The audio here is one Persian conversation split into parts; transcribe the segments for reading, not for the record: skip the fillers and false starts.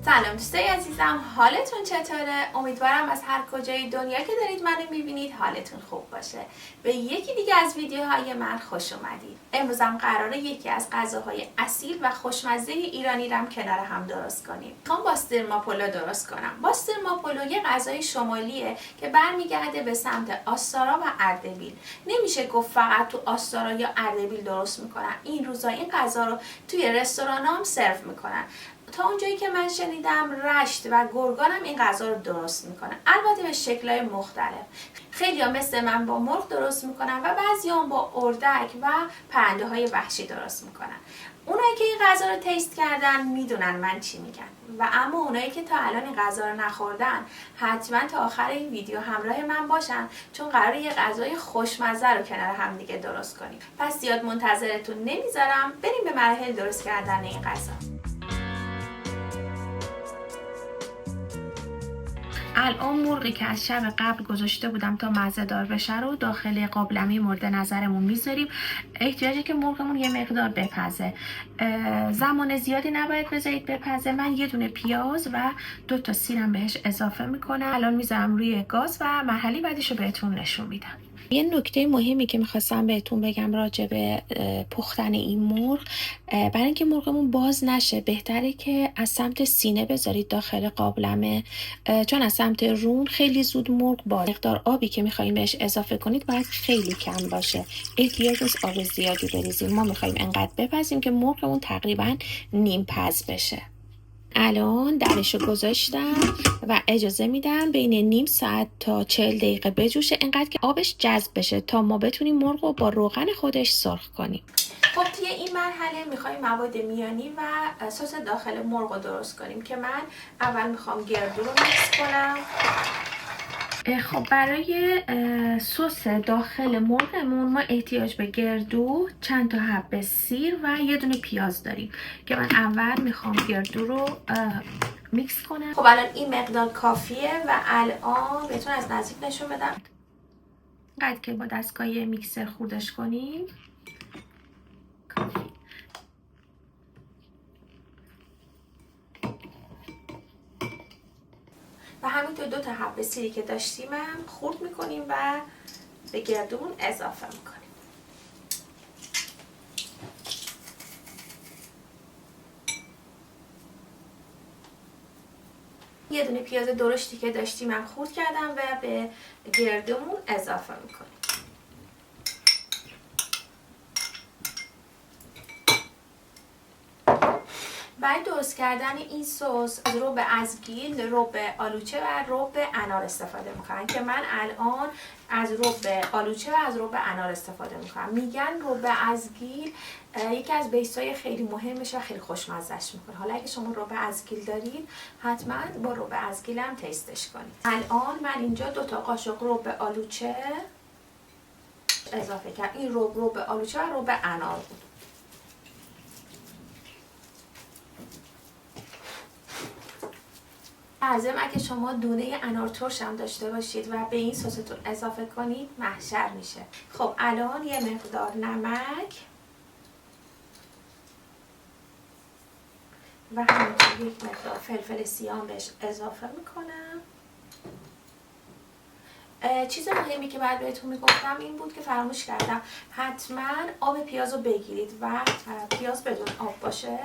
سلام دوستای عزیزم، حالتون چطوره؟ امیدوارم از هر کجای دنیا که دارید منو میبینید حالتون خوب باشه. به یکی دیگه از ویدیوهای من خوش اومدید. امروزم قراره یکی از غذاهای اصیل و خوشمزه ایرانی رم کنار هم درست کنیم. میخوام باسترماپولو درست کنم. باسترماپولو یه غذای شمالیه که برمیگرده به سمت آستارا و اردبیل. نمیشه گفت فقط تو آستارا یا اردبیل درست میکنن. این روزا این غذا رو توی رستوران‌ها هم سرو میکنن. تا اونجایی که من شنیدم رشت و گرگان هم این غذا رو درست میکنن، البته به شکل‌های مختلف. خیلی‌ها مثل من با مرغ درست میکنن و بعضی‌ها با اردک و پرنده‌های وحشی درست میکنن. اونایی که این غذا رو تیست کردن میدونن من چی میگم، و اما اونایی که تا الان این غذا رو نخوردن حتما تا آخر این ویدیو همراه من باشن، چون قراره یه غذای خوشمزه رو کنار هم دیگه درست کنیم. پس زیاد منتظرتون نمیذارم، بریم به مراحل درست کردن این غذا. الان مرغی که از شب قبل گذاشته بودم تا مزه دار بشه رو داخل قابلمه مورد نظرمون میذاریم. احتیاجه که مرغمون یه مقدار بپزه، زمان زیادی نباید بذارید بپزه. من یه دونه پیاز و 2 تا سیرم بهش اضافه میکنم. الان میذارم روی گاز و مرحله بعدش رو بهتون نشون میدم. یه نکته مهمی که میخواستم بهتون بگم راجع به پختن این مرغ، برای اینکه مرغمون باز نشه بهتره که از سمت سینه بذارید داخل قابلمه، چون از سمت رون خیلی زود مرغ باز. مقدار آبی که میخوایم بهش اضافه کنید باید خیلی کم باشه، احتیاج نیست آب زیادی بریزیم. ما میخوایم انقدر بپزیم که مرغمون تقریبا نیم پز بشه. الان درشو گذاشتم و اجازه میدم بین نیم ساعت تا 40 دقیقه بجوشه، اینقدر که آبش جذب بشه تا ما بتونیم مرغ رو با روغن خودش سرخ کنیم. خب توی این مرحله میخوایم مواد میانی و سس داخل مرغ رو درست کنیم که من اول میخوام گردو رو میکس کنم. خب برای سس داخل مرغمون ما احتیاج به گردو، چند تا حب سیر و یه دونه پیاز داریم که من اول میخوام گردو رو میکس کنم. خب الان این مقدار کافیه و الان بهتون از نزدیک نشون بدم. قد که با دستگاه میکسر خردش کنیم کافی. و همینطور 2 تا حب سیری که داشتیم هم خرد میکنیم و به گردومون اضافه میکنیم. یه دونه پیاز درشتی که داشتیم هم خرد کردم و به گردومون اضافه میکنیم. برای درست کردن این سس از رب ازگیل، رب آلوچه و رب انار استفاده میکنم که من الان از رب آلوچه و از رب انار استفاده میکنم. میگن رب ازگیل یکی از بیس‌های خیلی مهمش و خیلی خوشمزه‌اش میکنه. حالا اگه شما رب ازگیل دارید حتما با رب ازگیل هم تستش کنید. الان من اینجا 2 تا قاشق رب آلوچه اضافه کردم. این رب آلوچه و رب انار بود. لازم اگه شما دونه انار ترش هم داشته باشید و به این سستون اضافه کنید محشر میشه. خب الان یه مقدار نمک و همینطور یک مقدار فلفل سیاه بهش اضافه میکنم. چیز مهمی که بعد بهتون میگفتم این بود که فراموش کردم، حتما آب پیاز رو بگیرید و پیاز بدون آب باشه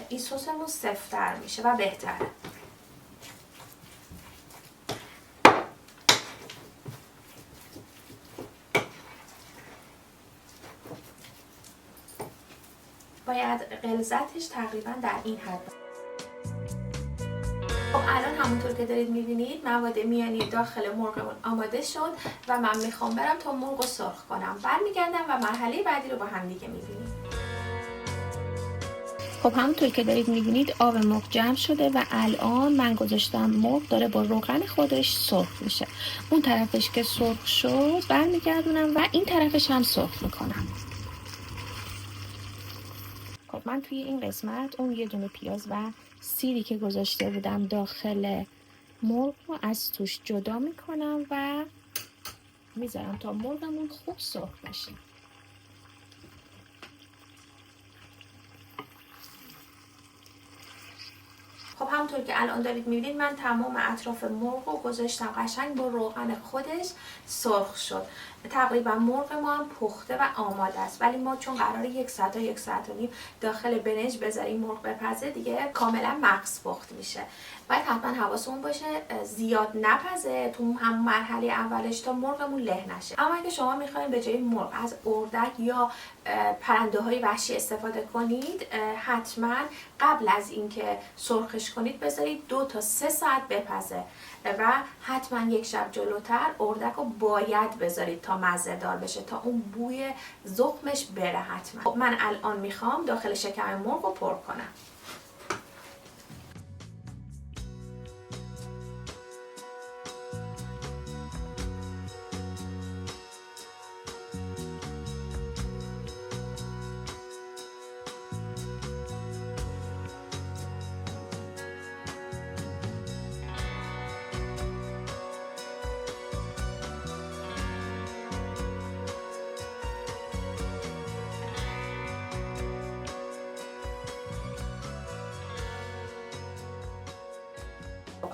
این سسمون سفت‌تر میشه و بهتره. باید غلظتش تقریبا در این حد. خب الان همونطور که دارید میبینید مواد میانی داخل مرغمون آماده شد و من میخوام برم تا مرغ رو سرخ کنم. برمیگردم و مرحله بعدی رو با هم دیگه میبینیم. خب همونطور که دارید میبینید آب مرغ جمع شده و الان من گذاشتم مرغ داره با روغن خودش سرخ میشه. اون طرفش که سرخ شد برمیگردونم و این طرفش هم سرخ میکنم. خب من توی این قسمت اون یه دونه پیاز و سیری که گذاشته بودم داخل مرغ رو از توش جدا میکنم و میذارم تا مرغمون خوب سرخ بشه. همونطور که الان دارید میبینید من تمام اطراف مرغ رو گذاشتم قشنگ با روغن خودش سرخ شد. تقریبا مرغ ما هم پخته و آماده است، ولی ما چون قراره 1 ساعت تا 1 ساعت و نیم داخل برنج بذاریم مرغ بپزه دیگه کاملا مغز پخت میشه. باید حتما حواسمون باشه زیاد نپزه تو همون مرحله اولش تا مرغمون له نشه. اما اگه شما میخواین به جای مرغ از اردک یا پرنده های وحشی استفاده کنید، حتما قبل از اینکه سرخش کنید بذارید 2 تا 3 ساعت بپزه و حتما 1 شب جلوتر اردک رو باید بذارید تا مزه دار بشه، تا اون بوی زخمش بره حتما. خب من الان میخوام داخل شکم مرغ رو پر کنم.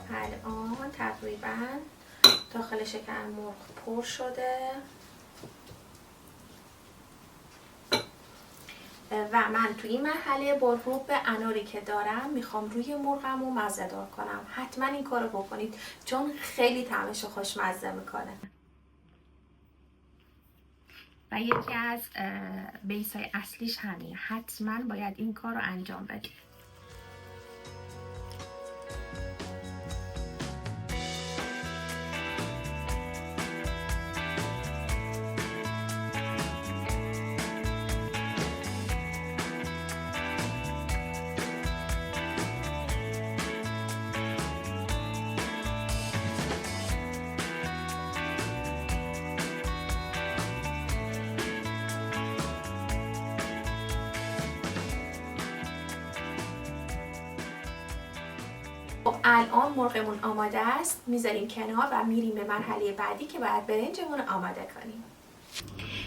الان تقریبا داخل شکم مرغ پر شده و من توی این مرحله با رب اناری که دارم میخوام روی مرغم رو مزه دار کنم. حتما این کارو بکنید چون خیلی طعمش خوشمزه میکنه و یکی از بیسای اصلیش همینه. حتما باید این کار رو انجام بدید. الان مرغمون آماده است، میذاریم کنار و میریم به مرحله بعدی که باید برنجمون آماده کنیم.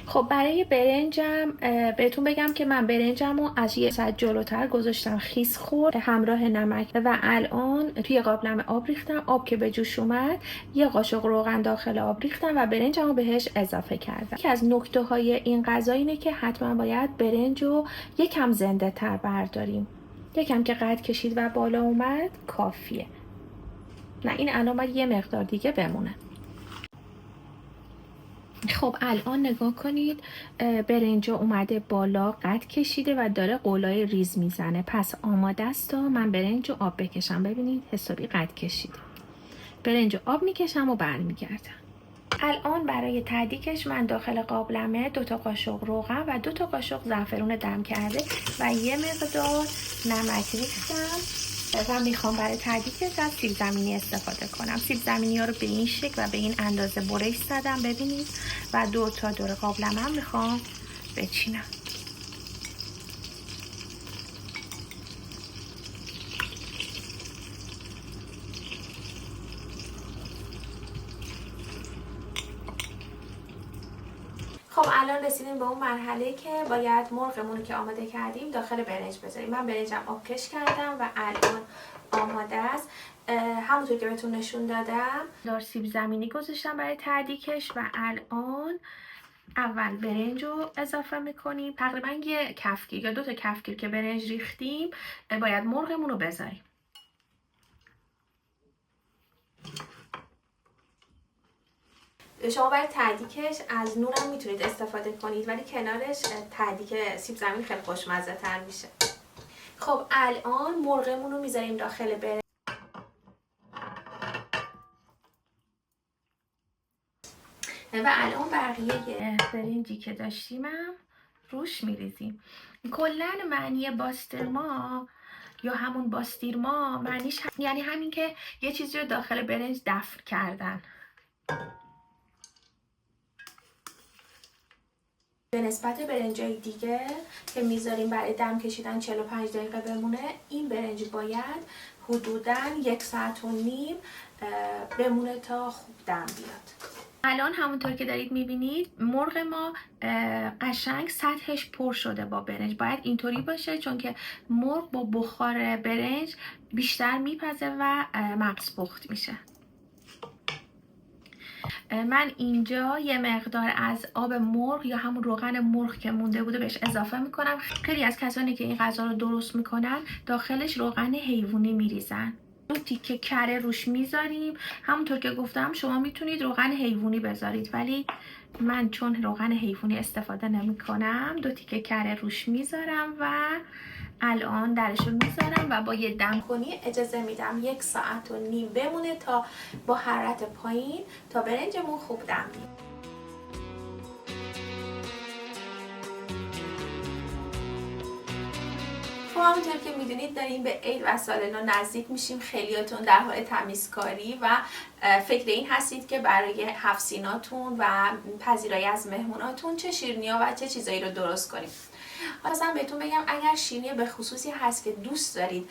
خب برای برنجم بهتون بگم که من برنجم رو از 1 ساعت جلوتر گذاشتم خیس خورد همراه نمک و الان توی قابلمه آب ریختم. آب که به جوش اومد 1 قاشق روغن داخل آب ریختم و برنجم رو بهش اضافه کردم. یکی از نکته های این غذا اینه که حتما باید برنج رو یکم زنده تر برداریم. یکم که قد کشید و بالا اومد کافیه. نه این الان باید یه مقدار دیگه بمونه. خب الان نگاه کنید برنج اومده بالا قد کشیده و داره قولای ریز میزنه، پس آماده است تا من برنج رو آب بکشم. ببینید حسابی قد کشیده. برنج رو آب میکشم و برمیگردم. الان برای تدیکش من داخل قابلمه 2 تا قاشق روغن و 2 تا قاشق زعفرون دم کرده و یه مقدار نمک ریختم و میخوام برای تدیکش از سیب زمینی استفاده کنم. سیب زمینی ها رو به این شکل و به این اندازه برش زدم ببینید و 2 تا دور قابلمه هم میخوام بچینم. خب الان رسیدیم به اون مرحله که باید مرغمون رو که آماده کردیم داخل برنج بذاریم. من برنجم آبکش کردم و الان آماده است. همونطور که بهتون نشون دادم دار سیب زمینی گذاشتم برای تدیکش و الان اول برنج رو اضافه میکنیم. تقریبا 1 کفگیر یا 2 تا کفگیر که برنج ریختیم باید مرغمون رو بذاریم. شما برای تدیکش از نون هم میتونید استفاده کنید ولی کنارش تدیک سیب زمینی خیلی خوشمزه تر میشه. خب الان مرغمون رو میذاریم داخل برنج و الان بقیه برنجی که داشتیم هم روش میریزیم. کلا معنی باسترما یا همون باستیرما معنیش یعنی همین که یه چیزی رو داخل برنج دفن کردن. به نسبت برنجای دیگه که میذاریم برای دم کشیدن 45 دقیقه بمونه، این برنج باید حدوداً 1 ساعت و نیم بمونه تا خوب دم بیاد. الان همونطور که دارید میبینید مرغ ما قشنگ سطحش پر شده با برنج. باید اینطوری باشه چون که مرغ با بخار برنج بیشتر میپزه و مغز پخت میشه. من اینجا یه مقدار از آب مرغ یا همون روغن مرغ که مونده بوده بهش اضافه میکنم. خیلی از کسانی که این غذا رو درست میکنن داخلش روغن حیوانی میریزن. دو تیکه کره روش میذاریم. همونطور که گفتم شما میتونید روغن حیوانی بذارید، ولی من چون روغن حیوانی استفاده نمی کنم 2 تیکه کره روش میذارم و الان درشو میذارم و با یه دم کنی اجازه میدم 1.5 ساعت بمونه تا با حرارت پایین تا برنجمون خوب دم میاد. خب همونطور که میدونید داریم به عید و سال نو نزدیک میشیم. خیلیاتون در حال تمیزکاری و فکر این هستید که برای هفت سیناتون و پذیرایی از مهموناتون چه شیرینی‌ها و چه چیزایی رو درست کنیم. خواستم بهتون بگم اگر شیرینی به خصوصی هست که دوست دارید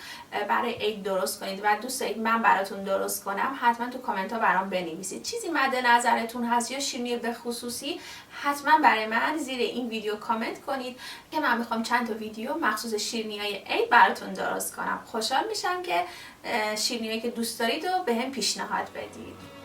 برای عید درست کنید و دوست دارید من براتون درست کنم، حتما تو کامنت ها برام بنویسید. چیزی مد نظرتون هست یا شیرینی به خصوصی، حتما برای من زیر این ویدیو کامنت کنید که من میخوام چند تا ویدیو مخصوص شیرینی‌های عید براتون درست کنم. خوشحال میشم که شیرینی‌هایی که دوست دارید رو بهم پیشنهاد بدید.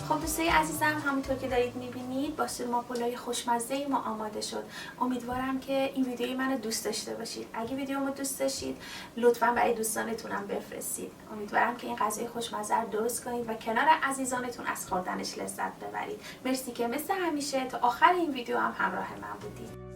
خب دوستای عزیزم، همونطور که دارید میبینید با سرماپولای خوشمزه ما آماده شد. امیدوارم که این ویدیوی منو دوست داشته باشید. اگه ویدیومو دوست داشتید لطفاً برای دوستانتونم بفرستید. امیدوارم که این غذای خوشمزه رو درست کنید و کنار عزیزانتون از خوردنش لذت ببرید. مرسی که مثل همیشه تا آخر این ویدیو هم همراه من بودید.